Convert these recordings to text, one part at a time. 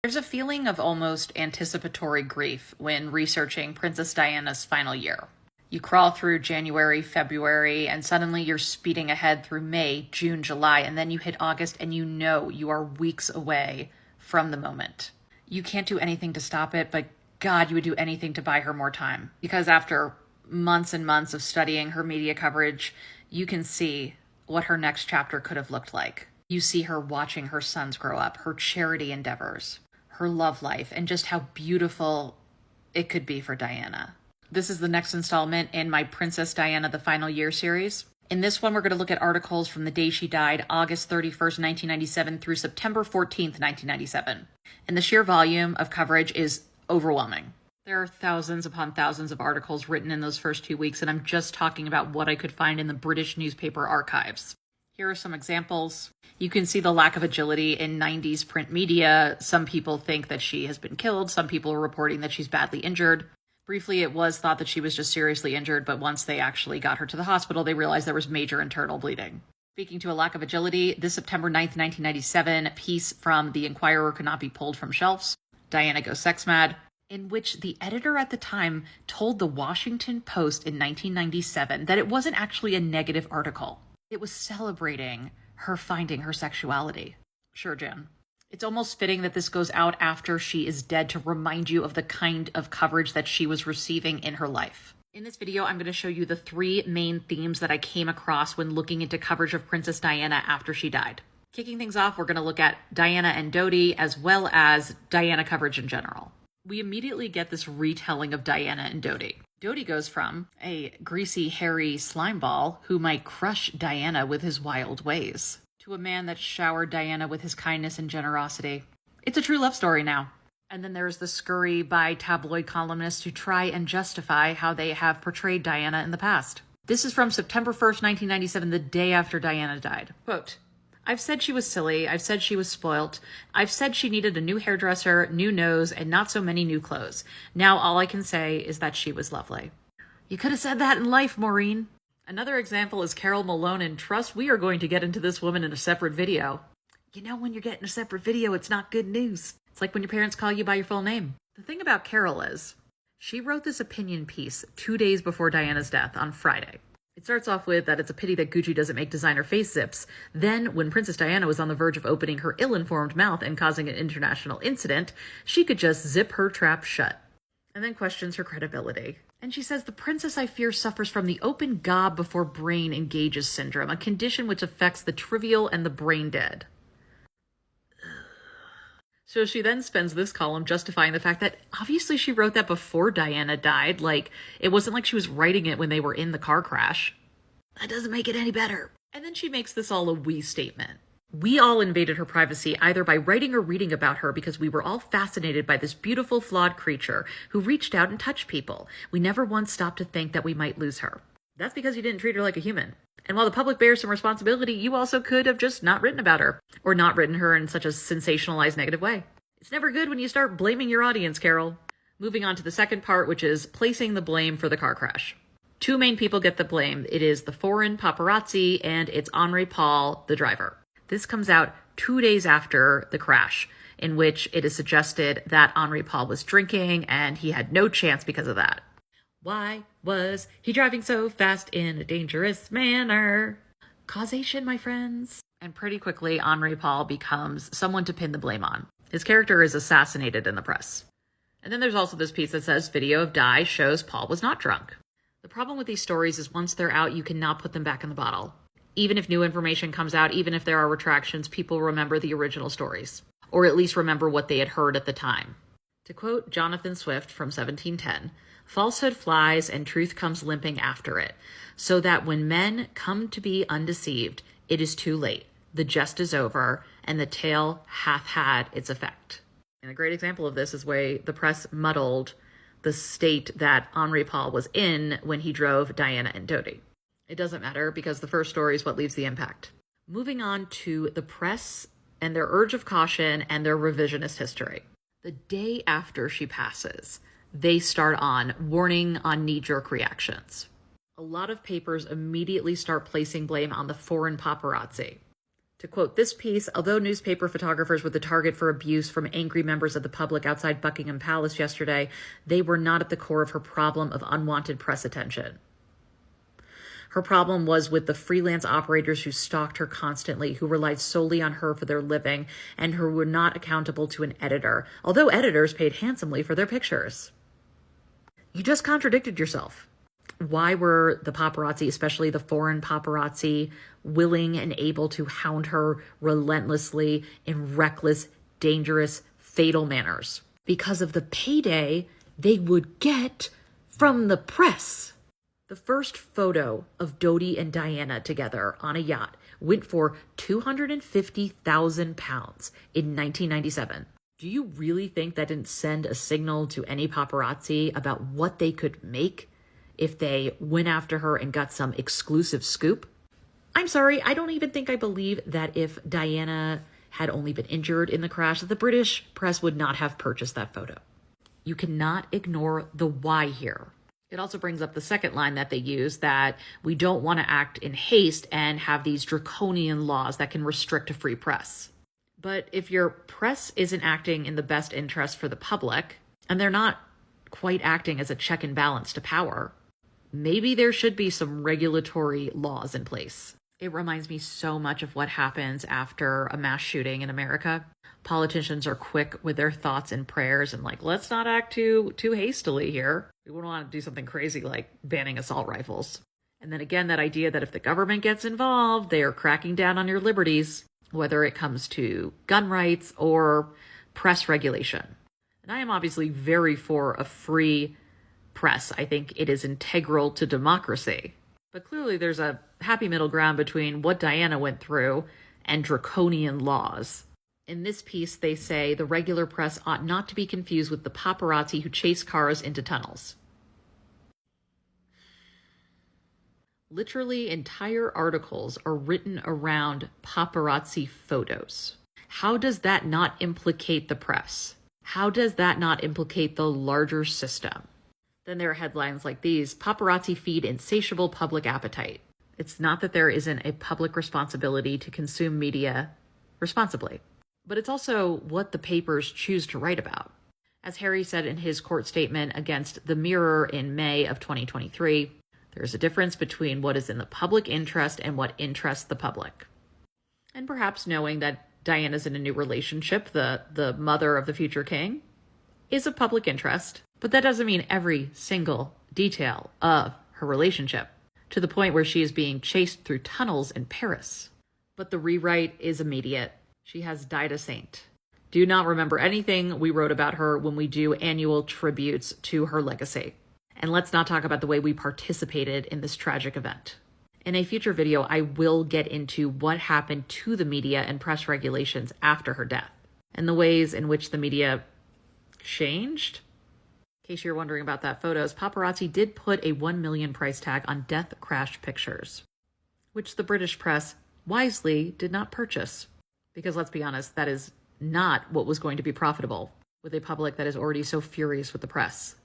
There's a feeling of almost anticipatory grief when researching Princess Diana's final year. You crawl through January, February, and suddenly you're speeding ahead through May, June, July, and then you hit August and you know you are weeks away from the moment. You can't do anything to stop it, but God, you would do anything to buy her more time. Because after months and months of studying her media coverage, you can see what her next chapter could have looked like. You see her watching her sons grow up, her charity endeavors, her love life, and just how beautiful it could be for Diana. This is the next installment in my Princess Diana the Final Year series. In this one, we're going to look at articles from the day she died, August 31st, 1997 through September 14th, 1997. And the sheer volume of coverage is overwhelming. There are thousands upon thousands of articles written in those first 2 weeks, and I'm just talking about what I could find in the British newspaper archives. Here are some examples. You can see the lack of agility in 90s print media. Some people think that she has been killed. Some people are reporting that she's badly injured. Briefly, it was thought that she was just seriously injured, but once they actually got her to the hospital, they realized there was major internal bleeding. Speaking to a lack of agility, this September 9th, 1997, piece from The Inquirer could not be pulled from shelves. Diana goes sex mad, in which the editor at the time told the Washington Post in 1997 that it wasn't actually a negative article. It was celebrating her finding her sexuality. Sure, Jen. It's almost fitting that this goes out after she is dead to remind you of the kind of coverage that she was receiving in her life. In this video, I'm going to show you the 3 main themes that I came across when looking into coverage of Princess Diana after she died. Kicking things off, we're going to look at Diana and Dodi, as well as Diana coverage in general. We immediately get this retelling of Diana and Dodi. Dodi goes from a greasy, hairy slimeball who might crush Diana with his wild ways, to a man that showered Diana with his kindness and generosity. It's a true love story now. And then there's the scurry by tabloid columnists to try and justify how they have portrayed Diana in the past. This is from September 1st, 1997, the day after Diana died. Quote, "I've said she was silly. I've said she was spoilt. I've said she needed a new hairdresser, new nose, and not so many new clothes. Now all I can say is that she was lovely." You could have said that in life, Maureen. Another example is Carol Malone, and trust we are going to get into this woman in a separate video. You know, when you're getting a separate video, it's not good news. It's like when your parents call you by your full name. The thing about Carol is, she wrote this opinion piece 2 days before Diana's death on Friday. It starts off with that it's a pity that Gucci doesn't make designer face zips. Then, when Princess Diana was on the verge of opening her ill-informed mouth and causing an international incident, she could just zip her trap shut. And then questions her credibility. And she says, "The princess, I fear, suffers from the open gob before brain engages syndrome, a condition which affects the trivial and the brain dead." So she then spends this column justifying the fact that obviously she wrote that before Diana died. Like, it wasn't like she was writing it when they were in the car crash. That doesn't make it any better. And then she makes this all a we statement. We all invaded her privacy either by writing or reading about her because we were all fascinated by this beautiful, flawed creature who reached out and touched people. We never once stopped to think that we might lose her. That's because you didn't treat her like a human. And while the public bears some responsibility, you also could have just not written about her, or not written her in such a sensationalized negative way. It's never good when you start blaming your audience, Carol. Moving on to the second part, which is placing the blame for the car crash. 2 main people get the blame. It is the foreign paparazzi and it's Henri Paul, the driver. This comes out 2 days after the crash, in which it is suggested that Henri Paul was drinking and he had no chance because of that. Why was he driving so fast in a dangerous manner? Causation, my friends. And pretty quickly, Henri Paul becomes someone to pin the blame on. His character is assassinated in the press. And then there's also this piece that says video of Di shows Paul was not drunk. The problem with these stories is once they're out, you cannot put them back in the bottle. Even if new information comes out, even if there are retractions, people remember the original stories, or at least remember what they had heard at the time. To quote Jonathan Swift from 1710, "Falsehood flies and truth comes limping after it, so that when men come to be undeceived, it is too late. The jest is over, and the tale hath had its effect." And a great example of this is way the press muddled the state that Henri Paul was in when he drove Diana and Dodi. It doesn't matter because the first story is what leaves the impact. Moving on to the press and their urge of caution and their revisionist history. The day after she passes, they start on warning on knee-jerk reactions. A lot of papers immediately start placing blame on the foreign paparazzi. To quote this piece, although newspaper photographers were the target for abuse from angry members of the public outside Buckingham Palace yesterday, they were not at the core of her problem of unwanted press attention. Her problem was with the freelance operators who stalked her constantly, who relied solely on her for their living, and who were not accountable to an editor, although editors paid handsomely for their pictures. You just contradicted yourself. Why were the paparazzi, especially the foreign paparazzi, willing and able to hound her relentlessly in reckless, dangerous, fatal manners? Because of the payday they would get from the press. The first photo of Dodi and Diana together on a yacht went for £250,000 in 1997. Do you really think that didn't send a signal to any paparazzi about what they could make if they went after her and got some exclusive scoop? I'm sorry, I don't even think I believe that if Diana had only been injured in the crash, that the British press would not have purchased that photo. You cannot ignore the why here. It also brings up the second line that they use, that we don't want to act in haste and have these draconian laws that can restrict a free press. But if your press isn't acting in the best interest for the public, and they're not quite acting as a check and balance to power, maybe there should be some regulatory laws in place. It reminds me so much of what happens after a mass shooting in America. Politicians are quick with their thoughts and prayers and like, let's not act too hastily here. We wouldn't want to do something crazy like banning assault rifles. And then again, that idea that if the government gets involved, they are cracking down on your liberties, whether it comes to gun rights or press regulation. And I am obviously very for a free press. I think it is integral to democracy. But clearly there's a happy middle ground between what Diana went through and draconian laws. In this piece, they say the regular press ought not to be confused with the paparazzi who chase cars into tunnels. Literally, entire articles are written around paparazzi photos. How does that not implicate the press? How does that not implicate the larger system? Then there are headlines like these: paparazzi feed insatiable public appetite. It's not that there isn't a public responsibility to consume media responsibly, but it's also what the papers choose to write about. As Harry said in his court statement against the Mirror in May of 2023, there's a difference between what is in the public interest and what interests the public. And perhaps knowing that Diana's in a new relationship, the mother of the future king, is of public interest, but that doesn't mean every single detail of her relationship, to the point where she is being chased through tunnels in Paris. But the rewrite is immediate. She has died a saint. Do not remember anything we wrote about her when we do annual tributes to her legacy. And let's not talk about the way we participated in this tragic event. In a future video, I will get into what happened to the media and press regulations after her death, and the ways in which the media changed. In case you're wondering about that photos, paparazzi did put a $1 million price tag on death crash pictures, which the British press wisely did not purchase. Because let's be honest, that is not what was going to be profitable with a public that is already so furious with the press.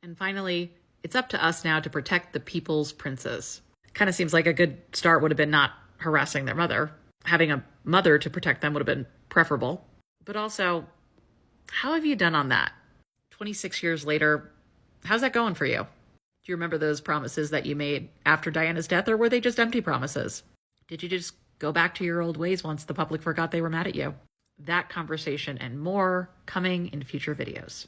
And finally, it's up to us now to protect the people's princes. Kind of seems like a good start would have been not harassing their mother. Having a mother to protect them would have been preferable. But also, how have you done on that? 26 years later, how's that going for you? Do you remember those promises that you made after Diana's death, or were they just empty promises? Did you just go back to your old ways once the public forgot they were mad at you? That conversation and more coming in future videos.